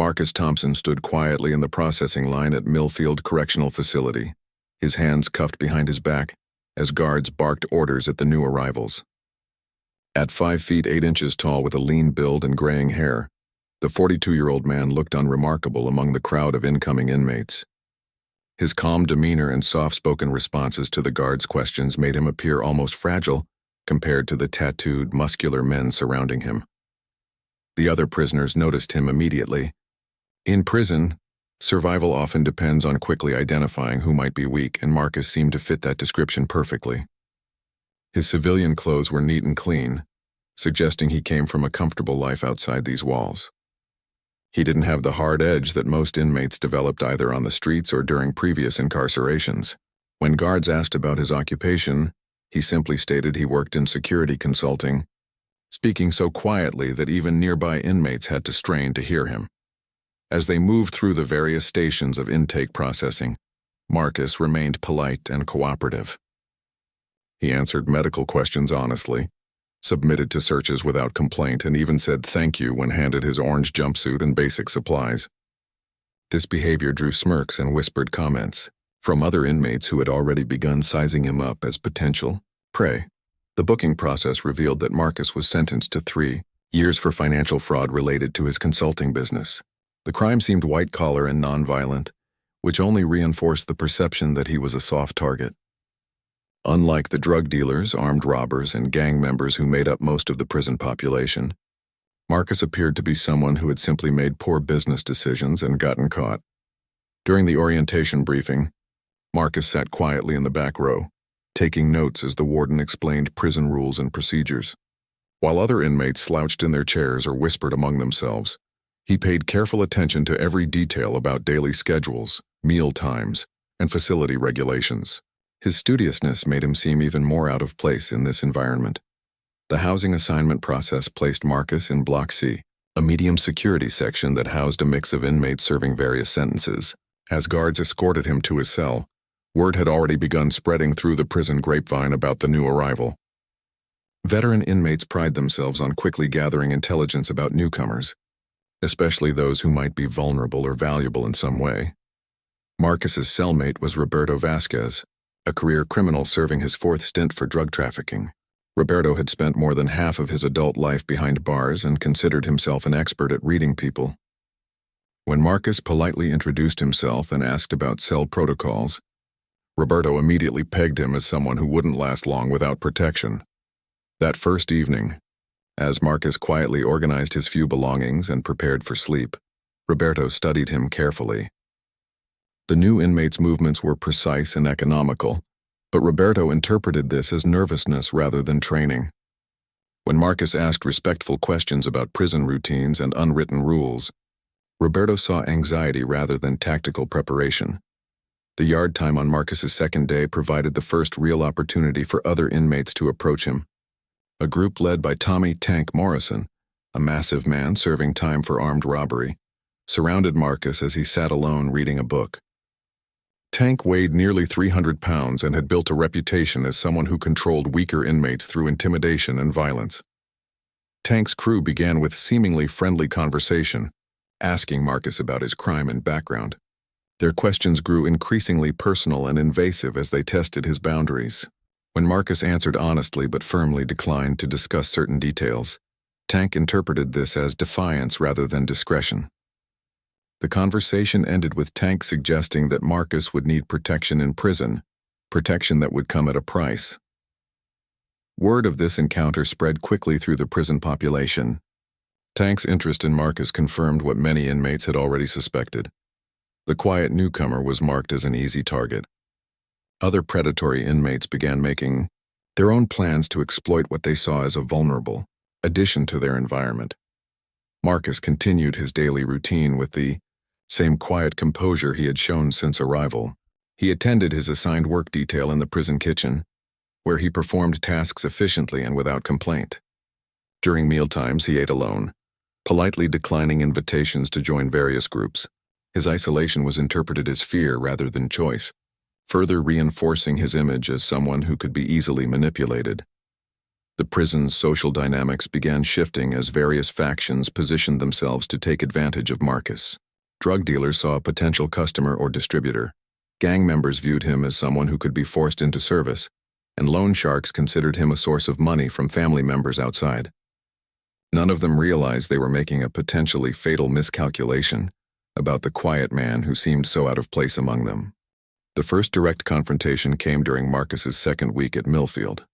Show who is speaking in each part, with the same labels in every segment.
Speaker 1: Marcus Thompson stood quietly in the processing line at Millfield Correctional Facility, his hands cuffed behind his back, as guards barked orders at the new arrivals. At 5 feet 8 inches tall with a lean build and graying hair, the 42-year-old man looked unremarkable among the crowd of incoming inmates. His calm demeanor and soft-spoken responses to the guards' questions made him appear almost fragile compared to the tattooed, muscular men surrounding him. The other prisoners noticed him immediately. In prison, survival often depends on quickly identifying who might be weak, and Marcus seemed to fit that description perfectly. His civilian clothes were neat and clean, suggesting he came from a comfortable life outside these walls. He didn't have the hard edge that most inmates developed either on the streets or during previous incarcerations. When guards asked about his occupation, he simply stated he worked in security consulting, speaking so quietly that even nearby inmates had to strain to hear him. As they moved through the various stations of intake processing, Marcus remained polite and cooperative. He answered medical questions honestly, submitted to searches without complaint, and even said thank you when handed his orange jumpsuit and basic supplies. This behavior drew smirks and whispered comments from other inmates who had already begun sizing him up as potential prey. The booking process revealed that Marcus was sentenced to 3 years for financial fraud related to his consulting business. The crime seemed white-collar and non-violent, which only reinforced the perception that he was a soft target. Unlike the drug dealers, armed robbers, and gang members who made up most of the prison population, Marcus appeared to be someone who had simply made poor business decisions and gotten caught. During the orientation briefing, Marcus sat quietly in the back row, taking notes as the warden explained prison rules and procedures. While other inmates slouched in their chairs or whispered among themselves, he paid careful attention to every detail about daily schedules, meal times, and facility regulations. His studiousness made him seem even more out of place in this environment. The housing assignment process placed Marcus in Block C, a medium security section that housed a mix of inmates serving various sentences. As guards escorted him to his cell, word had already begun spreading through the prison grapevine about the new arrival. Veteran inmates pride themselves on quickly gathering intelligence about newcomers, especially those who might be vulnerable or valuable in some way. Marcus's cellmate was Roberto Vasquez, a career criminal serving his 4th stint for drug trafficking. Roberto had spent more than half of his adult life behind bars and considered himself an expert at reading people. When Marcus politely introduced himself and asked about cell protocols, Roberto immediately pegged him as someone who wouldn't last long without protection. That first evening, as Marcus quietly organized his few belongings and prepared for sleep, Roberto studied him carefully. The new inmate's movements were precise and economical, but Roberto interpreted this as nervousness rather than training. When Marcus asked respectful questions about prison routines and unwritten rules, Roberto saw anxiety rather than tactical preparation. The yard time on Marcus's second day provided the first real opportunity for other inmates to approach him. A group led by Tommy "Tank" Morrison, a massive man serving time for armed robbery, surrounded Marcus as he sat alone reading a book. Tank weighed nearly 300 pounds and had built a reputation as someone who controlled weaker inmates through intimidation and violence. Tank's crew began with seemingly friendly conversation, asking Marcus about his crime and background. Their questions grew increasingly personal and invasive as they tested his boundaries. When Marcus answered honestly but firmly declined to discuss certain details, Tank interpreted this as defiance rather than discretion. The conversation ended with Tank suggesting that Marcus would need protection in prison, protection that would come at a price. Word of this encounter spread quickly through the prison population. Tank's interest in Marcus confirmed what many inmates had already suspected. The quiet newcomer was marked as an easy target. Other predatory inmates began making their own plans to exploit what they saw as a vulnerable addition to their environment. Marcus continued his daily routine with the same quiet composure he had shown since arrival. He attended his assigned work detail in the prison kitchen, where he performed tasks efficiently and without complaint. During mealtimes, he ate alone, politely declining invitations to join various groups. His isolation was interpreted as fear rather than choice, further reinforcing his image as someone who could be easily manipulated. The prison's social dynamics began shifting as various factions positioned themselves to take advantage of Marcus. Drug dealers saw a potential customer or distributor. Gang members viewed him as someone who could be forced into service, and loan sharks considered him a source of money from family members outside. None of them realized they were making a potentially fatal miscalculation about the quiet man who seemed so out of place among them. The first direct confrontation came during Marcus's second week at Millfield.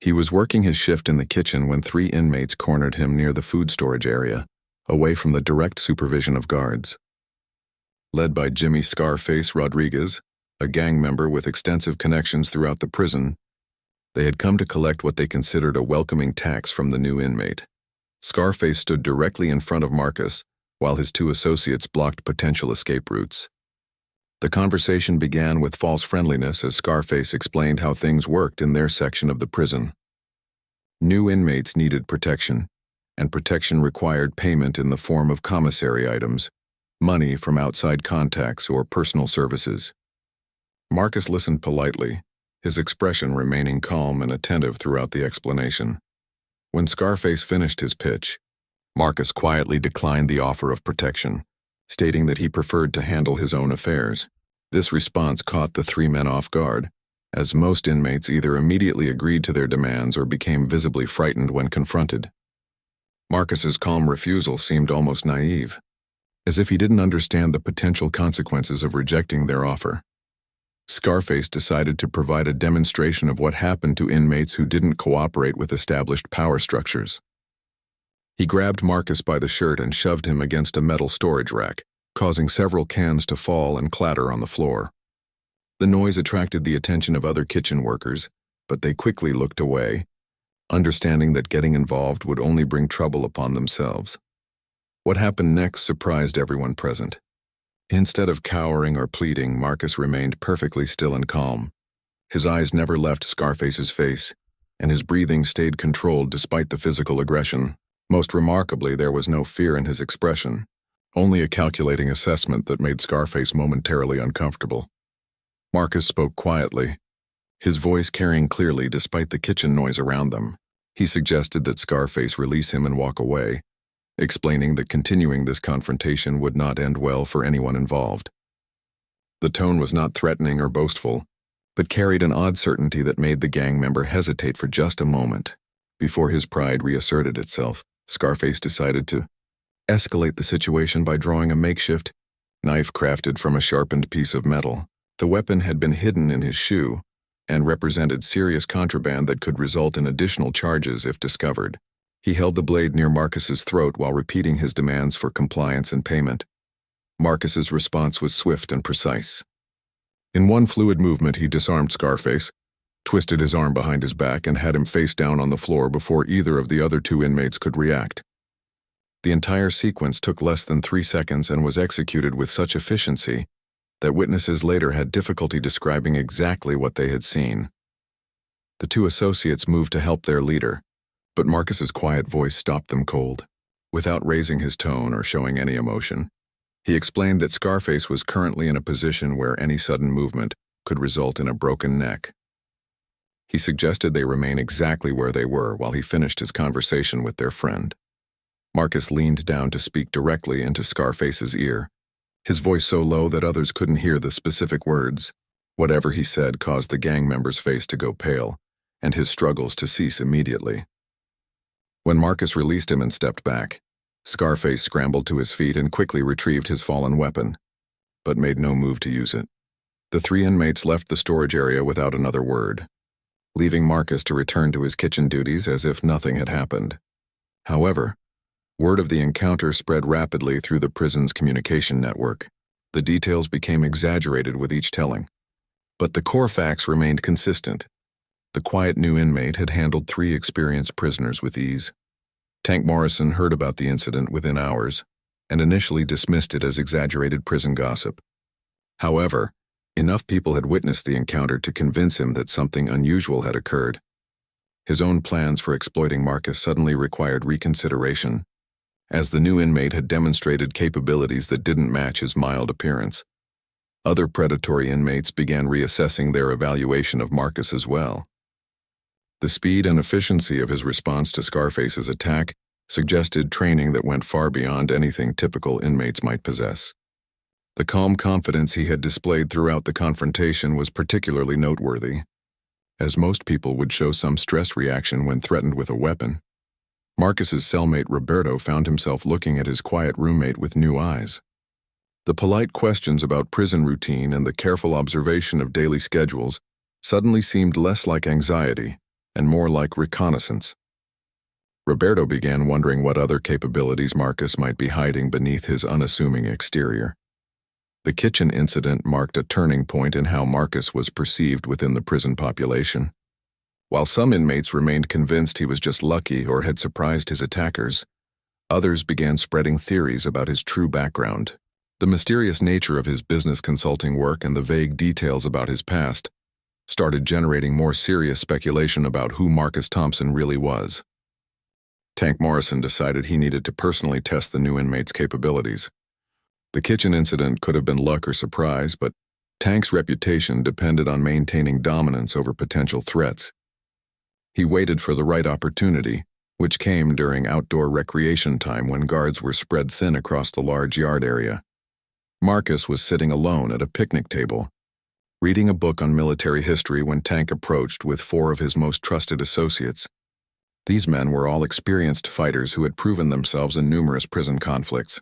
Speaker 1: He was working his shift in the kitchen when 3 inmates cornered him near the food storage area, away from the direct supervision of guards. Led by Jimmy Scarface Rodriguez, a gang member with extensive connections throughout the prison, they had come to collect what they considered a welcoming tax from the new inmate. Scarface stood directly in front of Marcus, while his 2 associates blocked potential escape routes. The conversation began with false friendliness as Scarface explained how things worked in their section of the prison. New inmates needed protection, and protection required payment in the form of commissary items, money from outside contacts or personal services. Marcus listened politely, his expression remaining calm and attentive throughout the explanation. When Scarface finished his pitch, Marcus quietly declined the offer of protection, stating that he preferred to handle his own affairs. This response caught the 3 men off guard, as most inmates either immediately agreed to their demands or became visibly frightened when confronted. Marcus's calm refusal seemed almost naive, as if he didn't understand the potential consequences of rejecting their offer. Scarface decided to provide a demonstration of what happened to inmates who didn't cooperate with established power structures. He grabbed Marcus by the shirt and shoved him against a metal storage rack, causing several cans to fall and clatter on the floor. The noise attracted the attention of other kitchen workers, but they quickly looked away, understanding that getting involved would only bring trouble upon themselves. What happened next surprised everyone present. Instead of cowering or pleading, Marcus remained perfectly still and calm. His eyes never left Scarface's face, and his breathing stayed controlled despite the physical aggression. Most remarkably, there was no fear in his expression, only a calculating assessment that made Scarface momentarily uncomfortable. Marcus spoke quietly, his voice carrying clearly despite the kitchen noise around them. He suggested that Scarface release him and walk away, explaining that continuing this confrontation would not end well for anyone involved. The tone was not threatening or boastful, but carried an odd certainty that made the gang member hesitate for just a moment. Before his pride reasserted itself, Scarface decided to escalate the situation by drawing a makeshift knife crafted from a sharpened piece of metal. The weapon had been hidden in his shoe and represented serious contraband that could result in additional charges if discovered. He held the blade near Marcus's throat while repeating his demands for compliance and payment. Marcus's response was swift and precise. In one fluid movement, he disarmed Scarface, twisted his arm behind his back, and had him face down on the floor before either of the other 2 inmates could react. The entire sequence took less than 3 seconds and was executed with such efficiency that witnesses later had difficulty describing exactly what they had seen. The 2 associates moved to help their leader, but Marcus's quiet voice stopped them cold. Without raising his tone or showing any emotion, he explained that Scarface was currently in a position where any sudden movement could result in a broken neck. He suggested they remain exactly where they were while he finished his conversation with their friend. Marcus leaned down to speak directly into Scarface's ear, his voice so low that others couldn't hear the specific words. Whatever he said caused the gang member's face to go pale, and his struggles to cease immediately. When Marcus released him and stepped back, Scarface scrambled to his feet and quickly retrieved his fallen weapon, but made no move to use it. The 3 inmates left the storage area without another word, leaving Marcus to return to his kitchen duties as if nothing had happened. However, word of the encounter spread rapidly through the prison's communication network. The details became exaggerated with each telling, but the core facts remained consistent. The quiet new inmate had handled 3 experienced prisoners with ease. Tank Morrison heard about the incident within hours and initially dismissed it as exaggerated prison gossip. However, enough people had witnessed the encounter to convince him that something unusual had occurred. His own plans for exploiting Marcus suddenly required reconsideration, as the new inmate had demonstrated capabilities that didn't match his mild appearance. Other predatory inmates began reassessing their evaluation of Marcus as well. The speed and efficiency of his response to Scarface's attack suggested training that went far beyond anything typical inmates might possess. The calm confidence he had displayed throughout the confrontation was particularly noteworthy, as most people would show some stress reaction when threatened with a weapon. Marcus's cellmate Roberto found himself looking at his quiet roommate with new eyes. The polite questions about prison routine and the careful observation of daily schedules suddenly seemed less like anxiety and more like reconnaissance. Roberto began wondering what other capabilities Marcus might be hiding beneath his unassuming exterior. The kitchen incident marked a turning point in how Marcus was perceived within the prison population. While some inmates remained convinced he was just lucky or had surprised his attackers, others began spreading theories about his true background. The mysterious nature of his business consulting work and the vague details about his past started generating more serious speculation about who Marcus Thompson really was. Tank Morrison decided he needed to personally test the new inmate's capabilities. The kitchen incident could have been luck or surprise, but Tank's reputation depended on maintaining dominance over potential threats. He waited for the right opportunity, which came during outdoor recreation time when guards were spread thin across the large yard area. Marcus was sitting alone at a picnic table, reading a book on military history when Tank approached with 4 of his most trusted associates. These men were all experienced fighters who had proven themselves in numerous prison conflicts.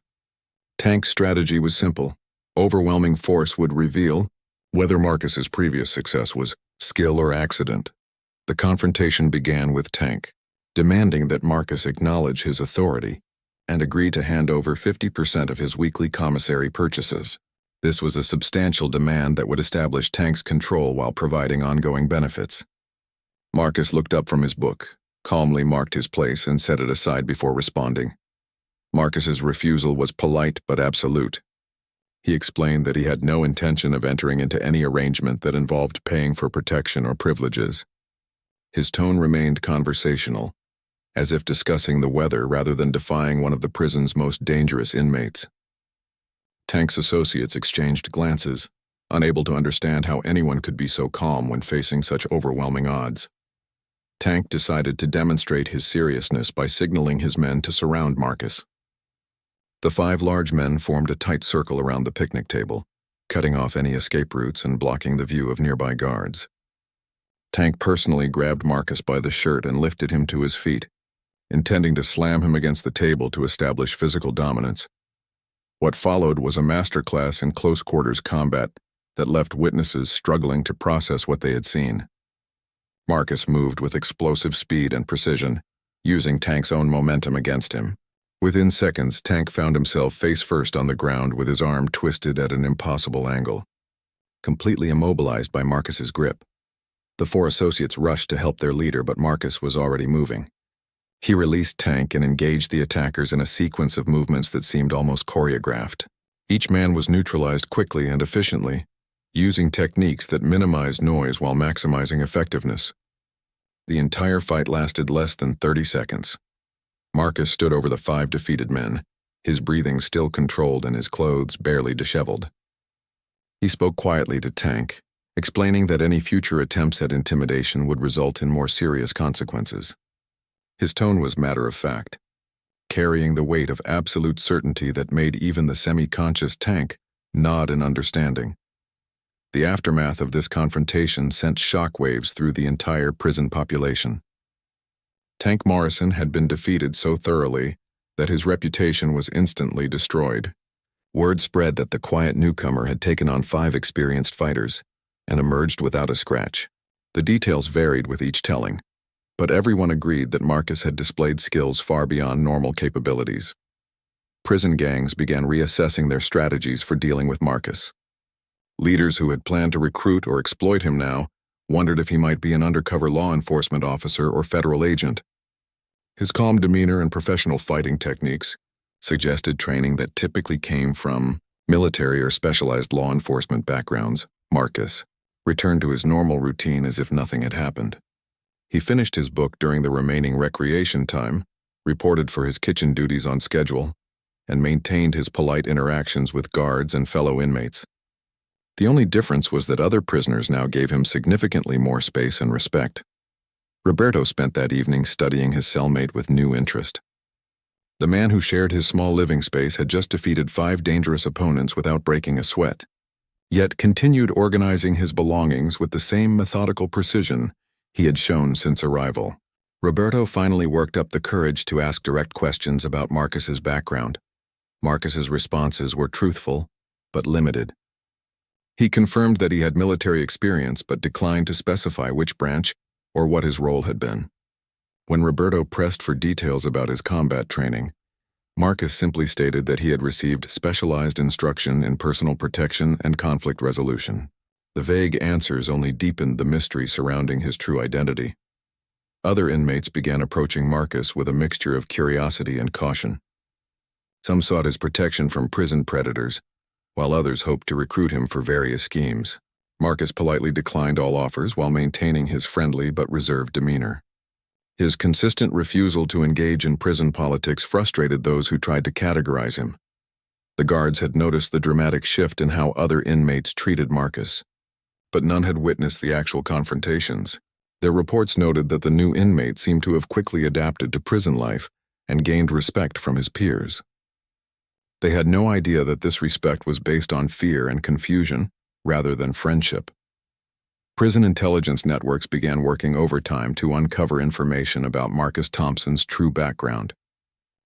Speaker 1: Tank's strategy was simple. Overwhelming force would reveal whether Marcus's previous success was skill or accident. The confrontation began with Tank demanding that Marcus acknowledge his authority and agree to hand over 50% of his weekly commissary purchases. This was a substantial demand that would establish Tank's control while providing ongoing benefits. Marcus looked up from his book, calmly marked his place, and set it aside before responding. Marcus's refusal was polite but absolute. He explained that he had no intention of entering into any arrangement that involved paying for protection or privileges. His tone remained conversational, as if discussing the weather rather than defying one of the prison's most dangerous inmates. Tank's associates exchanged glances, unable to understand how anyone could be so calm when facing such overwhelming odds. Tank decided to demonstrate his seriousness by signaling his men to surround Marcus. The 5 large men formed a tight circle around the picnic table, cutting off any escape routes and blocking the view of nearby guards. Tank personally grabbed Marcus by the shirt and lifted him to his feet, intending to slam him against the table to establish physical dominance. What followed was a masterclass in close-quarters combat that left witnesses struggling to process what they had seen. Marcus moved with explosive speed and precision, using Tank's own momentum against him. Within seconds, Tank found himself face-first on the ground with his arm twisted at an impossible angle. Completely immobilized by Marcus's grip, the 4 associates rushed to help their leader, but Marcus was already moving. He released Tank and engaged the attackers in a sequence of movements that seemed almost choreographed. Each man was neutralized quickly and efficiently, using techniques that minimized noise while maximizing effectiveness. The entire fight lasted less than 30 seconds. Marcus stood over the 5 defeated men, his breathing still controlled and his clothes barely disheveled. He spoke quietly to Tank, explaining that any future attempts at intimidation would result in more serious consequences. His tone was matter-of-fact, carrying the weight of absolute certainty that made even the semi-conscious Tank nod in understanding. The aftermath of this confrontation sent shockwaves through the entire prison population. Tank Morrison had been defeated so thoroughly that his reputation was instantly destroyed. Word spread that the quiet newcomer had taken on 5 experienced fighters and emerged without a scratch. The details varied with each telling, but everyone agreed that Marcus had displayed skills far beyond normal capabilities. Prison gangs began reassessing their strategies for dealing with Marcus. Leaders who had planned to recruit or exploit him now wondered if he might be an undercover law enforcement officer or federal agent. His calm demeanor and professional fighting techniques suggested training that typically came from military or specialized law enforcement backgrounds. Marcus returned to his normal routine as if nothing had happened. He finished his book during the remaining recreation time, reported for his kitchen duties on schedule, and maintained his polite interactions with guards and fellow inmates. The only difference was that other prisoners now gave him significantly more space and respect. Roberto spent that evening studying his cellmate with new interest. The man who shared his small living space had just defeated 5 dangerous opponents without breaking a sweat, yet continued organizing his belongings with the same methodical precision he had shown since arrival. Roberto finally worked up the courage to ask direct questions about Marcus's background. Marcus's responses were truthful, but limited. He confirmed that he had military experience but declined to specify which branch or what his role had been. When Roberto pressed for details about his combat training, Marcus simply stated that he had received specialized instruction in personal protection and conflict resolution. The vague answers only deepened the mystery surrounding his true identity. Other inmates began approaching Marcus with a mixture of curiosity and caution. Some sought his protection from prison predators, while others hoped to recruit him for various schemes. Marcus politely declined all offers while maintaining his friendly but reserved demeanor. His consistent refusal to engage in prison politics frustrated those who tried to categorize him. The guards had noticed the dramatic shift in how other inmates treated Marcus, but none had witnessed the actual confrontations. Their reports noted that the new inmate seemed to have quickly adapted to prison life and gained respect from his peers. They had no idea that this respect was based on fear and confusion rather than friendship. Prison intelligence networks began working overtime to uncover information about Marcus Thompson's true background.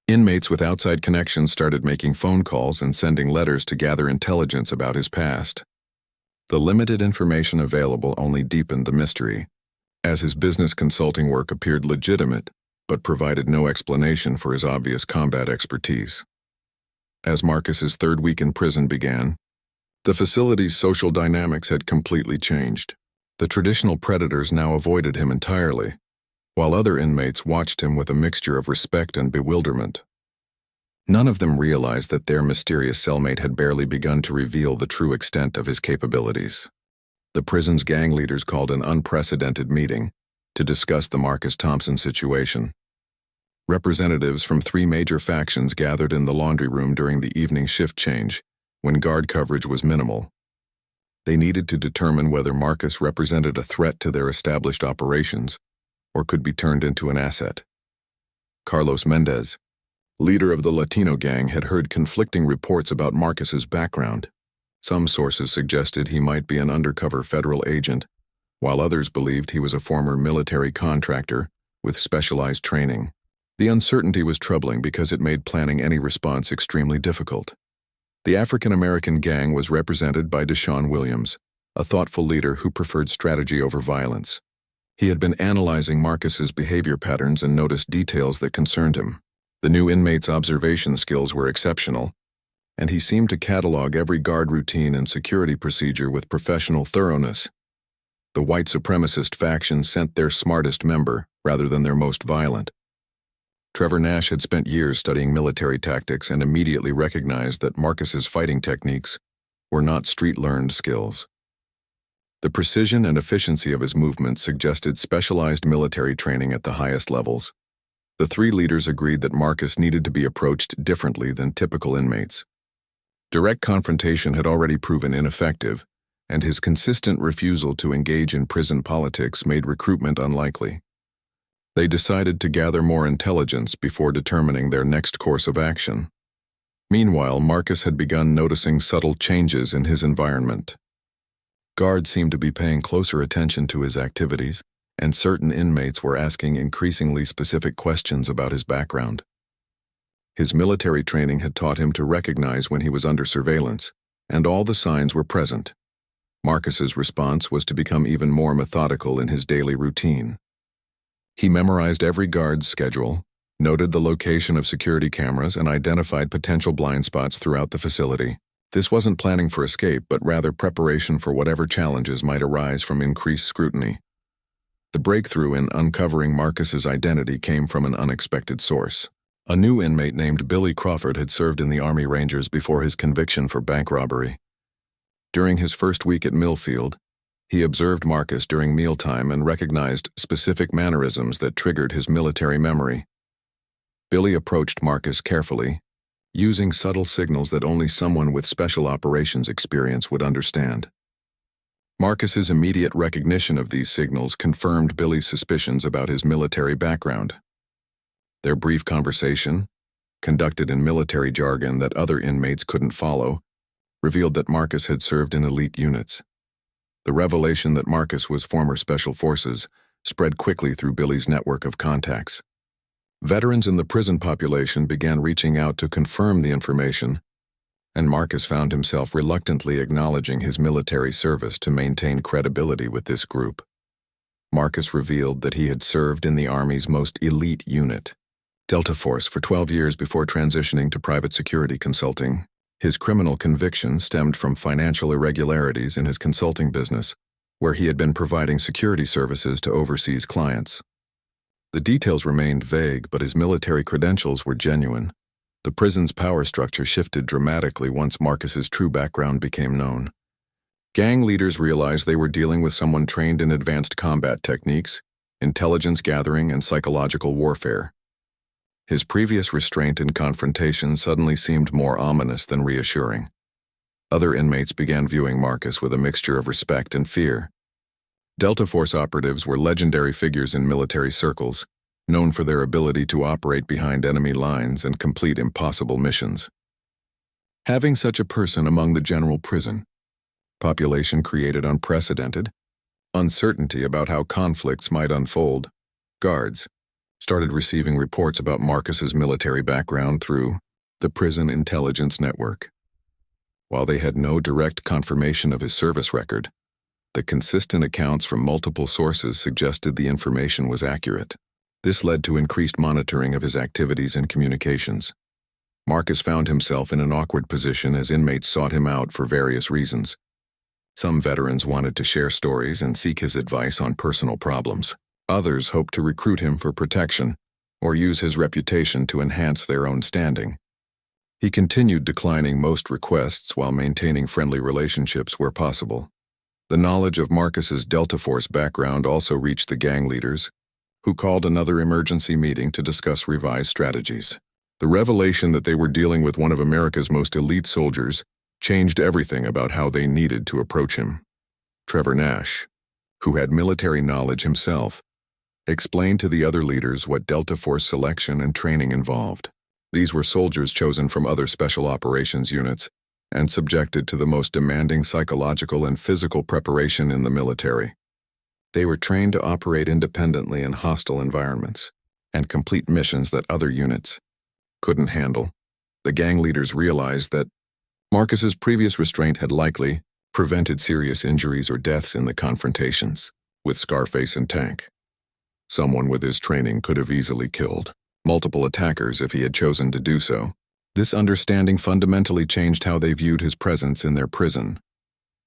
Speaker 1: Inmates with outside connections started making phone calls and sending letters to gather intelligence about his past. The limited information available only deepened the mystery, as his business consulting work appeared legitimate but provided no explanation for his obvious combat expertise. As Marcus's 3rd week in prison began, the facility's social dynamics had completely changed. The traditional predators now avoided him entirely, while other inmates watched him with a mixture of respect and bewilderment. None of them realized that their mysterious cellmate had barely begun to reveal the true extent of his capabilities. The prison's gang leaders called an unprecedented meeting to discuss the Marcus Thompson situation. Representatives from 3 major factions gathered in the laundry room during the evening shift change, when guard coverage was minimal. They needed to determine whether Marcus represented a threat to their established operations or could be turned into an asset. Carlos Mendez, leader of the Latino gang, had heard conflicting reports about Marcus's background. Some sources suggested he might be an undercover federal agent, while others believed he was a former military contractor with specialized training. The uncertainty was troubling because it made planning any response extremely difficult. The African-American gang was represented by Deshaun Williams, a thoughtful leader who preferred strategy over violence. He had been analyzing Marcus's behavior patterns and noticed details that concerned him. The new inmate's observation skills were exceptional, and he seemed to catalog every guard routine and security procedure with professional thoroughness. The white supremacist faction sent their smartest member rather than their most violent. Trevor Nash had spent years studying military tactics and immediately recognized that Marcus's fighting techniques were not street-learned skills. The precision and efficiency of his movements suggested specialized military training at the highest levels. The 3 leaders agreed that Marcus needed to be approached differently than typical inmates. Direct confrontation had already proven ineffective, and his consistent refusal to engage in prison politics made recruitment unlikely. They decided to gather more intelligence before determining their next course of action. Meanwhile, Marcus had begun noticing subtle changes in his environment. Guards seemed to be paying closer attention to his activities, and certain inmates were asking increasingly specific questions about his background. His military training had taught him to recognize when he was under surveillance, and all the signs were present. Marcus's response was to become even more methodical in his daily routine. He memorized every guard's schedule, noted the location of security cameras, and identified potential blind spots throughout the facility. This wasn't planning for escape, but rather preparation for whatever challenges might arise from increased scrutiny. The breakthrough in uncovering Marcus's identity came from an unexpected source. A new inmate named Billy Crawford had served in the Army Rangers before his conviction for bank robbery. During his first week at Millfield, he observed Marcus during mealtime and recognized specific mannerisms that triggered his military memory. Billy approached Marcus carefully, using subtle signals that only someone with special operations experience would understand. Marcus's immediate recognition of these signals confirmed Billy's suspicions about his military background. Their brief conversation, conducted in military jargon that other inmates couldn't follow, revealed that Marcus had served in elite units. The revelation that Marcus was former Special Forces spread quickly through Billy's network of contacts. Veterans in the prison population began reaching out to confirm the information, and Marcus found himself reluctantly acknowledging his military service to maintain credibility with this group. Marcus revealed that he had served in the Army's most elite unit, Delta Force, for 12 years before transitioning to private security consulting. His criminal conviction stemmed from financial irregularities in his consulting business, where he had been providing security services to overseas clients. The details remained vague, but his military credentials were genuine. The prison's power structure shifted dramatically once Marcus's true background became known. Gang leaders realized they were dealing with someone trained in advanced combat techniques, intelligence gathering, and psychological warfare. His previous restraint and confrontation suddenly seemed more ominous than reassuring. Other inmates began viewing Marcus with a mixture of respect and fear. Delta Force operatives were legendary figures in military circles, known for their ability to operate behind enemy lines and complete impossible missions. Having such a person among the general prison population created unprecedented uncertainty about how conflicts might unfold. Guards started receiving reports about Marcus's military background through the prison intelligence network. While they had no direct confirmation of his service record, the consistent accounts from multiple sources suggested the information was accurate. This led to increased monitoring of his activities and communications. Marcus found himself in an awkward position as inmates sought him out for various reasons. Some veterans wanted to share stories and seek his advice on personal problems. Others hoped to recruit him for protection or use his reputation to enhance their own standing. He continued declining most requests while maintaining friendly relationships where possible. The knowledge of Marcus's Delta Force background also reached the gang leaders, who called another emergency meeting to discuss revised strategies. The revelation that they were dealing with one of America's most elite soldiers changed everything about how they needed to approach him. Trevor Nash, who had military knowledge himself, explained to the other leaders what Delta Force selection and training involved. These were soldiers chosen from other special operations units and subjected to the most demanding psychological and physical preparation in the military. They were trained to operate independently in hostile environments and complete missions that other units couldn't handle. The gang leaders realized that Marcus's previous restraint had likely prevented serious injuries or deaths in the confrontations with Scarface and Tank. Someone with his training could have easily killed multiple attackers if he had chosen to do so. This understanding fundamentally changed how they viewed his presence in their prison.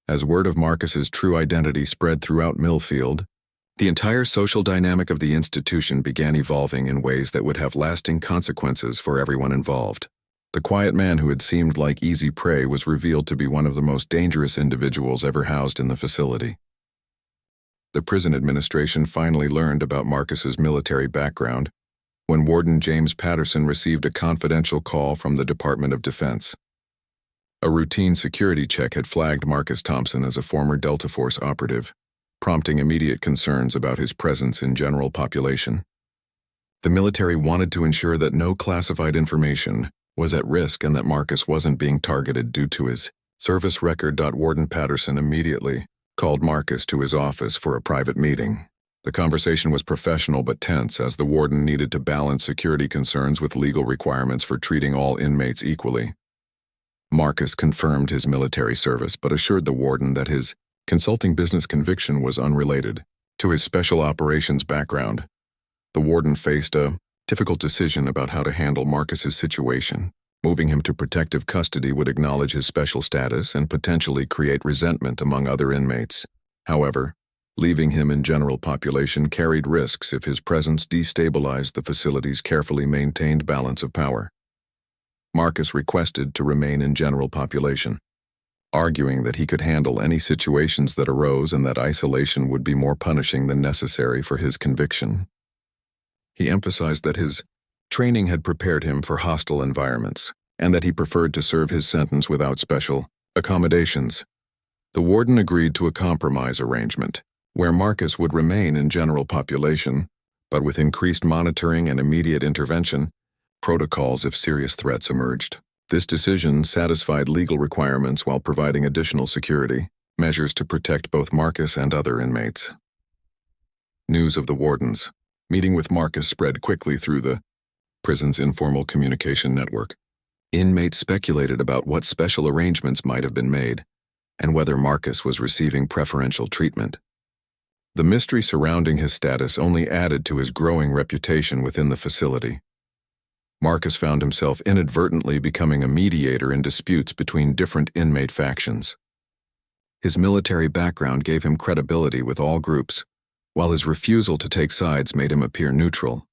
Speaker 1: As word of Marcus's true identity spread throughout Millfield, the entire social dynamic of the institution began evolving in ways that would have lasting consequences for everyone involved. The quiet man who had seemed like easy prey was revealed to be one of the most dangerous individuals ever housed in the facility. The prison administration finally learned about Marcus's military background when Warden James Patterson received a confidential call from the Department of Defense. A routine security check had flagged Marcus Thompson as a former Delta Force operative, prompting immediate concerns about his presence in general population. The military wanted to ensure that no classified information was at risk and that Marcus wasn't being targeted due to his service record. Warden Patterson immediately called Marcus to his office for a private meeting. The conversation was professional but tense as the warden needed to balance security concerns with legal requirements for treating all inmates equally. Marcus confirmed his military service but assured the warden that his consulting business conviction was unrelated to his special operations background. The warden faced a difficult decision about how to handle Marcus's situation. Moving him to protective custody would acknowledge his special status and potentially create resentment among other inmates. However, leaving him in general population carried risks if his presence destabilized the facility's carefully maintained balance of power. Marcus requested to remain in general population, arguing that he could handle any situations that arose and that isolation would be more punishing than necessary for his conviction. He emphasized that his training had prepared him for hostile environments, and that he preferred to serve his sentence without special accommodations. The warden agreed to a compromise arrangement, where Marcus would remain in general population, but with increased monitoring and immediate intervention, protocols if serious threats emerged. This decision satisfied legal requirements while providing additional security, measures to protect both Marcus and other inmates. News of the wardens. Meeting with Marcus spread quickly through the prison's informal communication network. Inmates speculated about what special arrangements might have been made, and whether Marcus was receiving preferential treatment. The mystery surrounding his status only added to his growing reputation within the facility. Marcus found himself inadvertently becoming a mediator in disputes between different inmate factions. His military background gave him credibility with all groups, while his refusal to take sides made him appear neutral.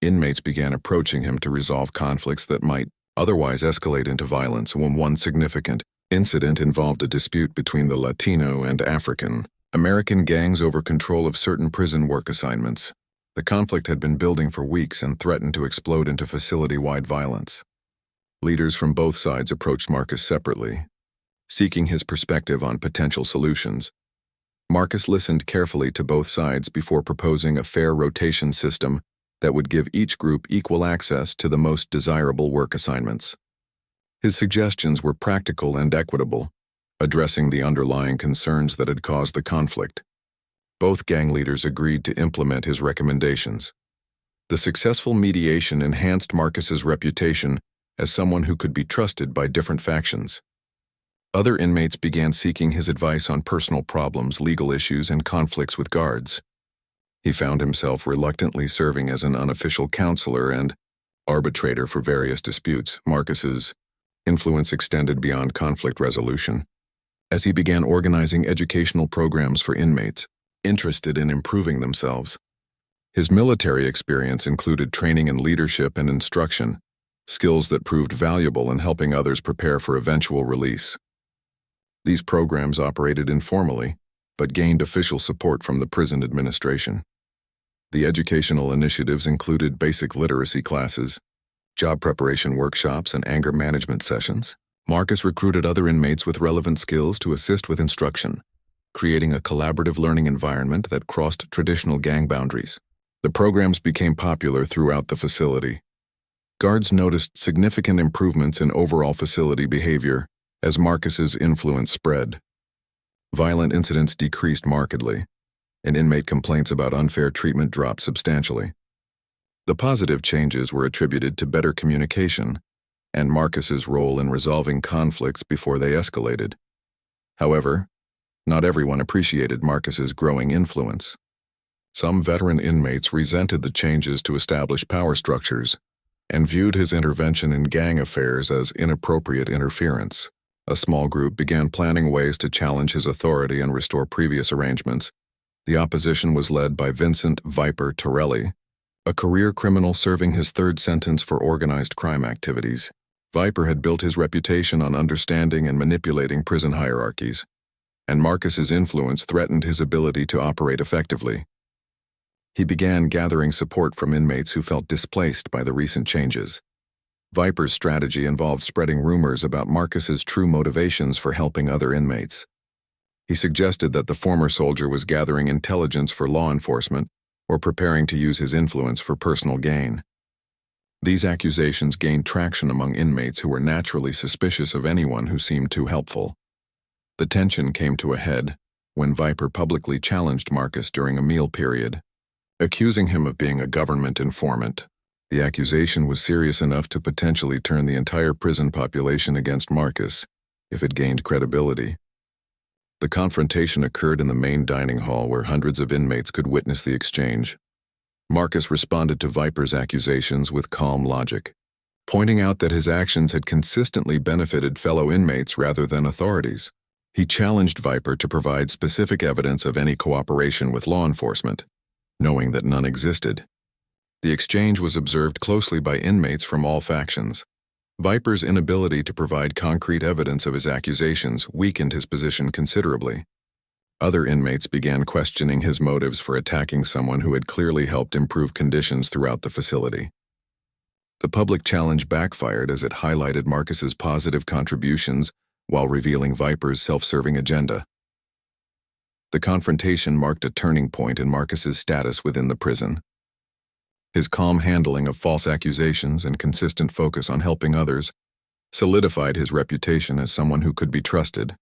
Speaker 1: Inmates began approaching him to resolve conflicts that might otherwise escalate into violence when one significant incident involved a dispute between the Latino and African American gangs over control of certain prison work assignments. The conflict had been building for weeks and threatened to explode into facility-wide violence. Leaders from both sides approached Marcus separately, seeking his perspective on potential solutions. Marcus listened carefully to both sides before proposing a fair rotation system that would give each group equal access to the most desirable work assignments. His suggestions were practical and equitable, addressing the underlying concerns that had caused the conflict. Both gang leaders agreed to implement his recommendations. The successful mediation enhanced Marcus's reputation as someone who could be trusted by different factions. Other inmates began seeking his advice on personal problems, legal issues, and conflicts with guards. He found himself reluctantly serving as an unofficial counselor and arbitrator for various disputes. Marcus's influence extended beyond conflict resolution. As he began organizing educational programs for inmates interested in improving themselves. His military experience included training in leadership and instruction, skills that proved valuable in helping others prepare for eventual release. These programs operated informally, but gained official support from the prison administration. The educational initiatives included basic literacy classes, job preparation workshops, and anger management sessions. Marcus recruited other inmates with relevant skills to assist with instruction, creating a collaborative learning environment that crossed traditional gang boundaries. The programs became popular throughout the facility. Guards noticed significant improvements in overall facility behavior as Marcus's influence spread. Violent incidents decreased markedly, and inmate complaints about unfair treatment dropped substantially. The positive changes were attributed to better communication and Marcus's role in resolving conflicts before they escalated. However, not everyone appreciated Marcus's growing influence. Some veteran inmates resented the changes to establish power structures and viewed his intervention in gang affairs as inappropriate interference. A small group began planning ways to challenge his authority and restore previous arrangements. The opposition was led by Vincent Viper Torelli, a career criminal serving his third sentence for organized crime activities. Viper had built his reputation on understanding and manipulating prison hierarchies, and Marcus's influence threatened his ability to operate effectively. He began gathering support from inmates who felt displaced by the recent changes. Viper's strategy involved spreading rumors about Marcus's true motivations for helping other inmates. He suggested that the former soldier was gathering intelligence for law enforcement or preparing to use his influence for personal gain. These accusations gained traction among inmates who were naturally suspicious of anyone who seemed too helpful. The tension came to a head when Viper publicly challenged Marcus during a meal period, accusing him of being a government informant. The accusation was serious enough to potentially turn the entire prison population against Marcus if it gained credibility. The confrontation occurred in the main dining hall where hundreds of inmates could witness the exchange. Marcus responded to Viper's accusations with calm logic, pointing out that his actions had consistently benefited fellow inmates rather than authorities. He challenged Viper to provide specific evidence of any cooperation with law enforcement, knowing that none existed. The exchange was observed closely by inmates from all factions. Viper's inability to provide concrete evidence of his accusations weakened his position considerably. Other inmates began questioning his motives for attacking someone who had clearly helped improve conditions throughout the facility. The public challenge backfired as it highlighted Marcus's positive contributions while revealing Viper's self-serving agenda. The confrontation marked a turning point in Marcus's status within the prison. His calm handling of false accusations and consistent focus on helping others solidified his reputation as someone who could be trusted.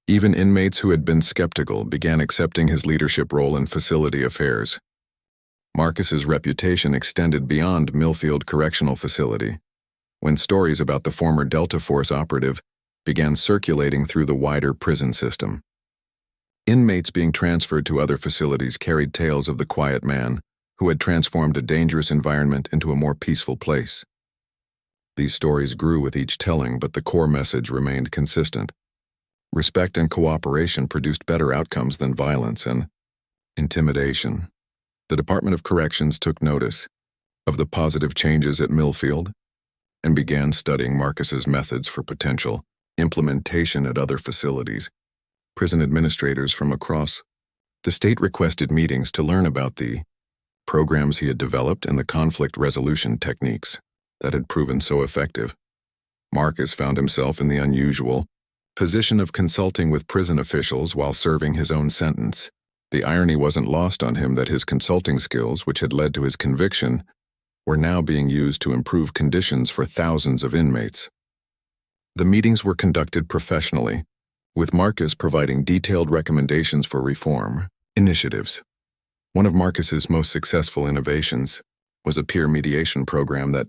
Speaker 1: Even inmates who had been skeptical began accepting his leadership role in facility affairs. Marcus's reputation extended beyond Millfield Correctional Facility, when stories about the former Delta Force operative began circulating through the wider prison system. Inmates being transferred to other facilities carried tales of the quiet man who had transformed a dangerous environment into a more peaceful place. These stories grew with each telling, but the core message remained consistent. Respect and cooperation produced better outcomes than violence and intimidation. The Department of Corrections took notice of the positive changes at Millfield and began studying Marcus's methods for potential implementation at other facilities. Prison administrators from across the state requested meetings to learn about the programs he had developed and the conflict resolution techniques that had proven so effective. Marcus found himself in the unusual position of consulting with prison officials while serving his own sentence. The irony wasn't lost on him that his consulting skills, which had led to his conviction, were now being used to improve conditions for thousands of inmates. The meetings were conducted professionally, with Marcus providing detailed recommendations for reform initiatives. One of Marcus's most successful innovations was a peer mediation program that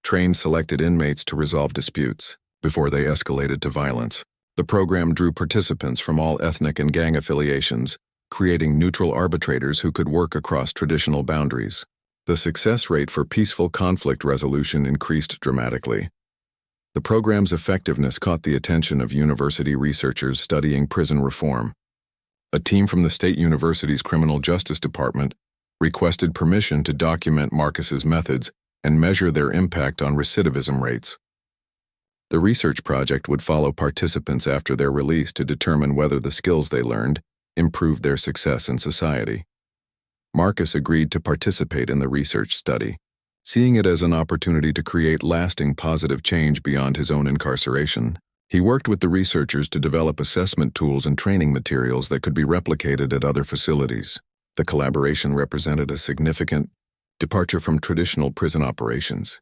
Speaker 1: trained selected inmates to resolve disputes before they escalated to violence. The program drew participants from all ethnic and gang affiliations, creating neutral arbitrators who could work across traditional boundaries. The success rate for peaceful conflict resolution increased dramatically. The program's effectiveness caught the attention of university researchers studying prison reform. A team from the State University's Criminal Justice Department requested permission to document Marcus's methods and measure their impact on recidivism rates. The research project would follow participants after their release to determine whether the skills they learned improved their success in society. Marcus agreed to participate in the research study, seeing it as an opportunity to create lasting positive change beyond his own incarceration. He worked with the researchers to develop assessment tools and training materials that could be replicated at other facilities. The collaboration represented a significant departure from traditional prison operations.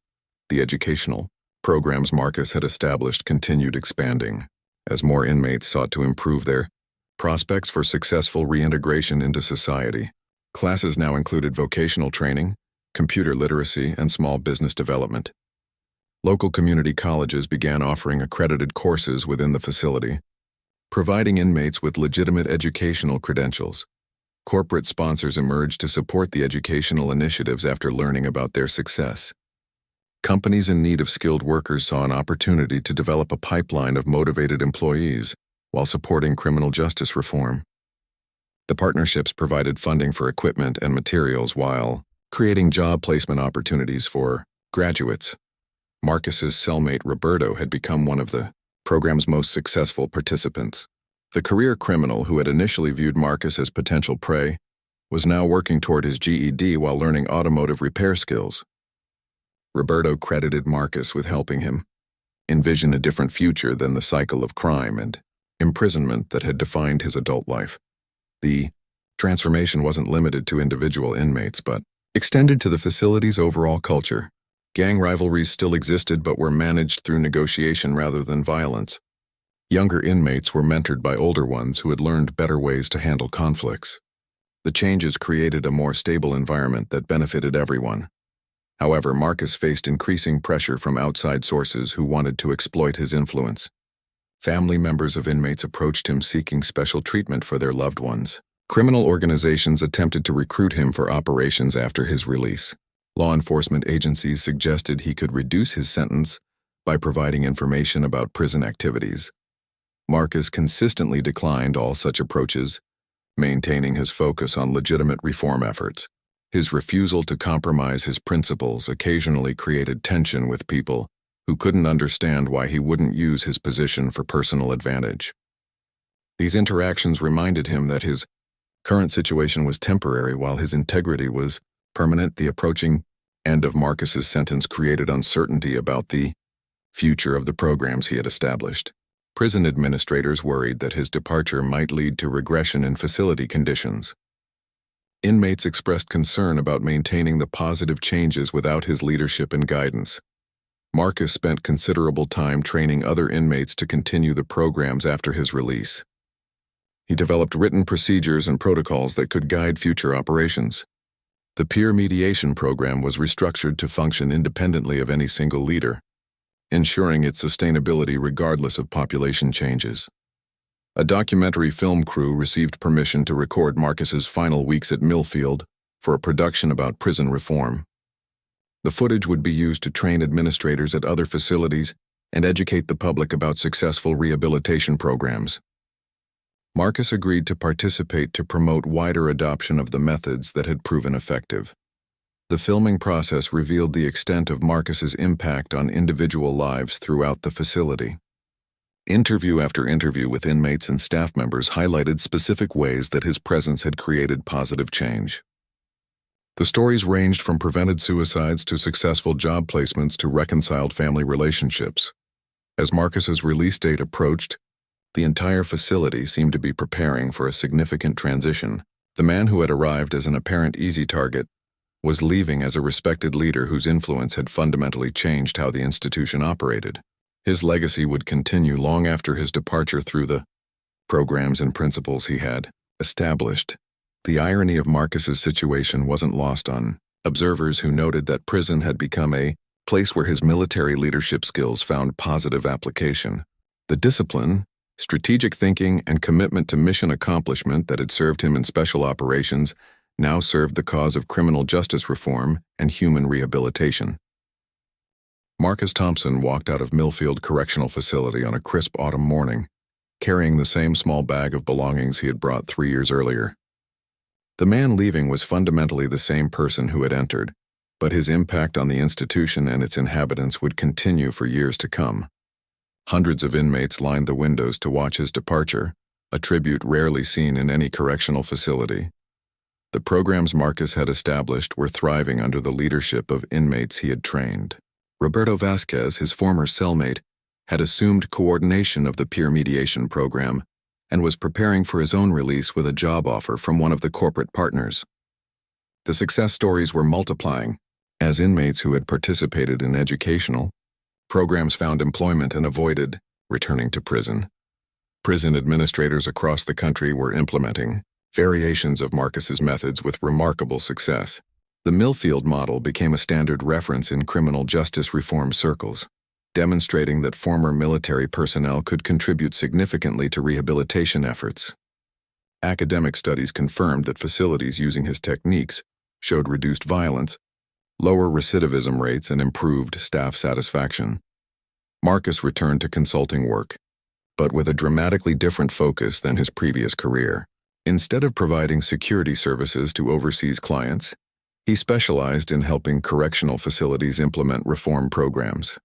Speaker 1: The educational programs Marcus had established continued expanding, as more inmates sought to improve their prospects for successful reintegration into society. Classes now included vocational training, computer literacy, and small business development. Local community colleges began offering accredited courses within the facility, providing inmates with legitimate educational credentials. Corporate sponsors emerged to support the educational initiatives after learning about their success. Companies in need of skilled workers saw an opportunity to develop a pipeline of motivated employees while supporting criminal justice reform. The partnerships provided funding for equipment and materials while creating job placement opportunities for graduates. Marcus's cellmate Roberto had become one of the program's most successful participants. The career criminal who had initially viewed Marcus as potential prey was now working toward his GED while learning automotive repair skills. Roberto credited Marcus with helping him envision a different future than the cycle of crime and imprisonment that had defined his adult life. The transformation wasn't limited to individual inmates, but extended to the facility's overall culture. Gang rivalries still existed but were managed through negotiation rather than violence. Younger inmates were mentored by older ones who had learned better ways to handle conflicts. The changes created a more stable environment that benefited everyone. However, Marcus faced increasing pressure from outside sources who wanted to exploit his influence. Family members of inmates approached him seeking special treatment for their loved ones. Criminal organizations attempted to recruit him for operations after his release. Law enforcement agencies suggested he could reduce his sentence by providing information about prison activities. Marcus consistently declined all such approaches, maintaining his focus on legitimate reform efforts. His refusal to compromise his principles occasionally created tension with people who couldn't understand why he wouldn't use his position for personal advantage. These interactions reminded him that his current situation was temporary while his integrity was permanent. The approaching end of Marcus's sentence created uncertainty about the future of the programs he had established. Prison administrators worried that his departure might lead to regression in facility conditions. Inmates expressed concern about maintaining the positive changes without his leadership and guidance. Marcus spent considerable time training other inmates to continue the programs after his release. He developed written procedures and protocols that could guide future operations. The peer mediation program was restructured to function independently of any single leader, ensuring its sustainability regardless of population changes. A documentary film crew received permission to record Marcus's final weeks at Millfield for a production about prison reform. The footage would be used to train administrators at other facilities and educate the public about successful rehabilitation programs. Marcus agreed to participate to promote wider adoption of the methods that had proven effective. The filming process revealed the extent of Marcus's impact on individual lives throughout the facility. Interview after interview with inmates and staff members highlighted specific ways that his presence had created positive change. The stories ranged from prevented suicides to successful job placements to reconciled family relationships. As Marcus's release date approached, the entire facility seemed to be preparing for a significant transition. The man who had arrived as an apparent easy target was leaving as a respected leader whose influence had fundamentally changed how the institution operated. His legacy would continue long after his departure through the programs and principles he had established. The irony of Marcus's situation wasn't lost on observers who noted that prison had become a place where his military leadership skills found positive application. The discipline, strategic thinking, and commitment to mission accomplishment that had served him in special operations now served the cause of criminal justice reform and human rehabilitation. Marcus Thompson walked out of Millfield Correctional Facility on a crisp autumn morning, carrying the same small bag of belongings he had brought 3 years earlier. The man leaving was fundamentally the same person who had entered, but his impact on the institution and its inhabitants would continue for years to come. Hundreds of inmates lined the windows to watch his departure, a tribute rarely seen in any correctional facility. The programs Marcus had established were thriving under the leadership of inmates he had trained. Roberto Vasquez, his former cellmate, had assumed coordination of the peer mediation program and was preparing for his own release with a job offer from one of the corporate partners. The success stories were multiplying, as inmates who had participated in educational programs found employment and avoided returning to prison. Prison administrators across the country were implementing variations of Marcus's methods with remarkable success. The Millfield model became a standard reference in criminal justice reform circles, demonstrating that former military personnel could contribute significantly to rehabilitation efforts. Academic studies confirmed that facilities using his techniques showed reduced violence, lower recidivism rates, and improved staff satisfaction. Marcus returned to consulting work, but with a dramatically different focus than his previous career. Instead of providing security services to overseas clients, he specialized in helping correctional facilities implement reform programs.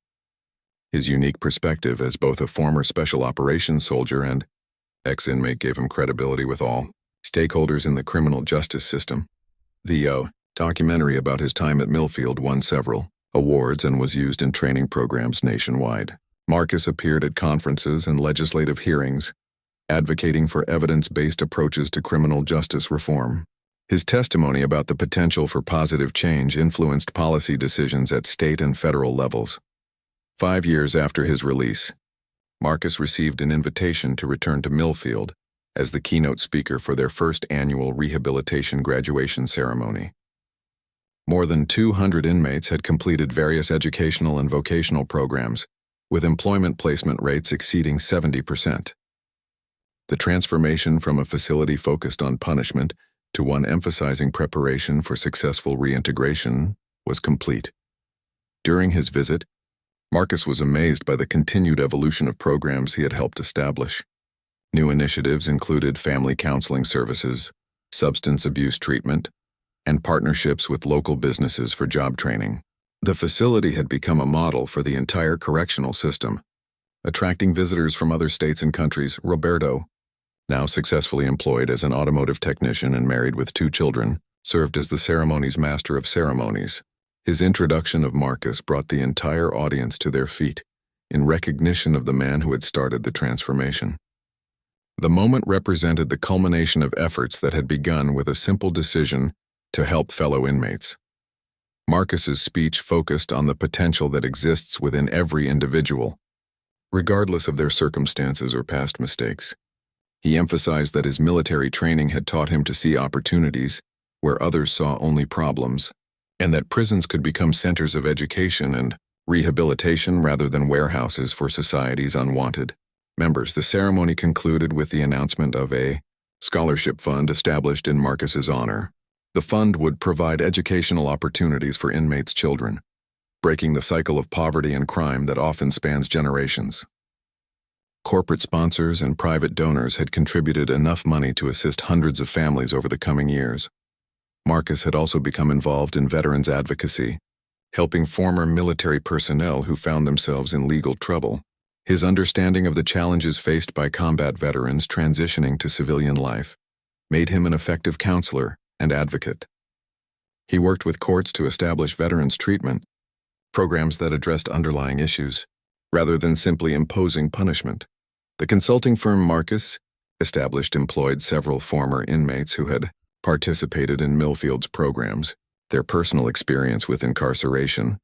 Speaker 1: His unique perspective as both a former special operations soldier and ex-inmate gave him credibility with all stakeholders in the criminal justice system. The documentary about his time at Millfield won several awards and was used in training programs nationwide. Marcus appeared at conferences and legislative hearings, advocating for evidence-based approaches to criminal justice reform. His testimony about the potential for positive change influenced policy decisions at state and federal levels. 5 years after his release, Marcus received an invitation to return to Millfield as the keynote speaker for their first annual rehabilitation graduation ceremony. More than 200 inmates had completed various educational and vocational programs, with employment placement rates exceeding 70%. The transformation from a facility focused on punishment to one emphasizing preparation for successful reintegration was complete. During his visit, Marcus was amazed by the continued evolution of programs he had helped establish. New initiatives included family counseling services, substance abuse treatment, and partnerships with local businesses for job training. The facility had become a model for the entire correctional system, attracting visitors from other states and countries. Roberto, now successfully employed as an automotive technician and married with 2 children, served as the ceremony's master of ceremonies. His introduction of Marcus brought the entire audience to their feet, in recognition of the man who had started the transformation. The moment represented the culmination of efforts that had begun with a simple decision to help fellow inmates. Marcus's speech focused on the potential that exists within every individual, regardless of their circumstances or past mistakes. He emphasized that his military training had taught him to see opportunities where others saw only problems, and that prisons could become centers of education and rehabilitation rather than warehouses for society's unwanted members. The ceremony concluded with the announcement of a scholarship fund established in Marcus's honor. The fund would provide educational opportunities for inmates' children, breaking the cycle of poverty and crime that often spans generations. Corporate sponsors and private donors had contributed enough money to assist hundreds of families over the coming years. Marcus had also become involved in veterans advocacy, helping former military personnel who found themselves in legal trouble. His understanding of the challenges faced by combat veterans transitioning to civilian life made him an effective counselor and advocate. He worked with courts to establish veterans treatment programs that addressed underlying issues, rather than simply imposing punishment. The consulting firm Marcus established employed several former inmates who had participated in Millfield's programs. Their personal experience with incarceration,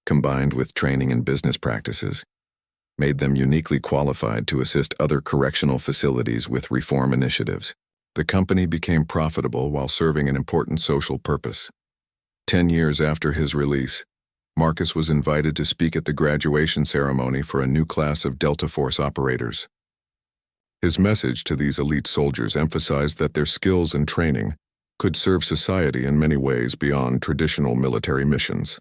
Speaker 1: combined with training and business practices, made them uniquely qualified to assist other correctional facilities with reform initiatives. The company became profitable while serving an important social purpose. 10 years after his release, Marcus was invited to speak at the graduation ceremony for a new class of Delta Force operators. His message to these elite soldiers emphasized that their skills and training could serve society in many ways beyond traditional military missions.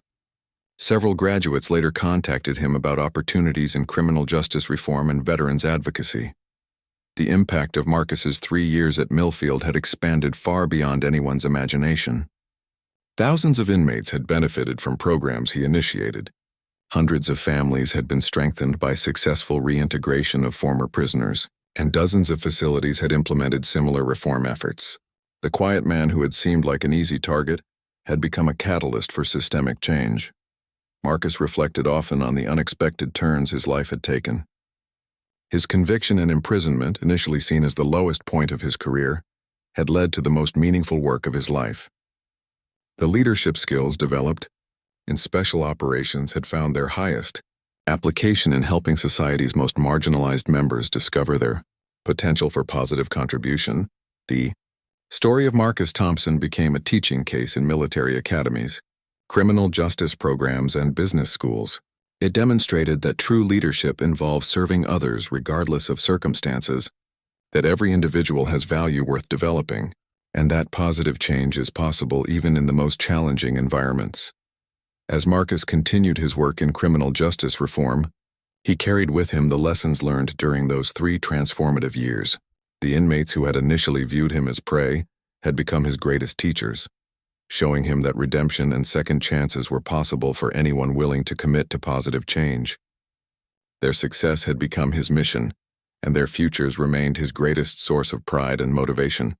Speaker 1: Several graduates later contacted him about opportunities in criminal justice reform and veterans advocacy. The impact of Marcus's 3 years at Millfield had expanded far beyond anyone's imagination. Thousands of inmates had benefited from programs he initiated. Hundreds of families had been strengthened by successful reintegration of former prisoners, and dozens of facilities had implemented similar reform efforts. The quiet man who had seemed like an easy target had become a catalyst for systemic change. Marcus reflected often on the unexpected turns his life had taken. His conviction and imprisonment, initially seen as the lowest point of his career, had led to the most meaningful work of his life. The leadership skills developed in special operations had found their highest application in helping society's most marginalized members discover their potential for positive contribution. The story of Marcus Thompson became a teaching case in military academies, criminal justice programs, and business schools. It demonstrated that true leadership involves serving others regardless of circumstances, that every individual has value worth developing, and that positive change is possible even in the most challenging environments. As Marcus continued his work in criminal justice reform, he carried with him the lessons learned during those 3 transformative years. The inmates who had initially viewed him as prey had become his greatest teachers, showing him that redemption and second chances were possible for anyone willing to commit to positive change. Their success had become his mission, and their futures remained his greatest source of pride and motivation.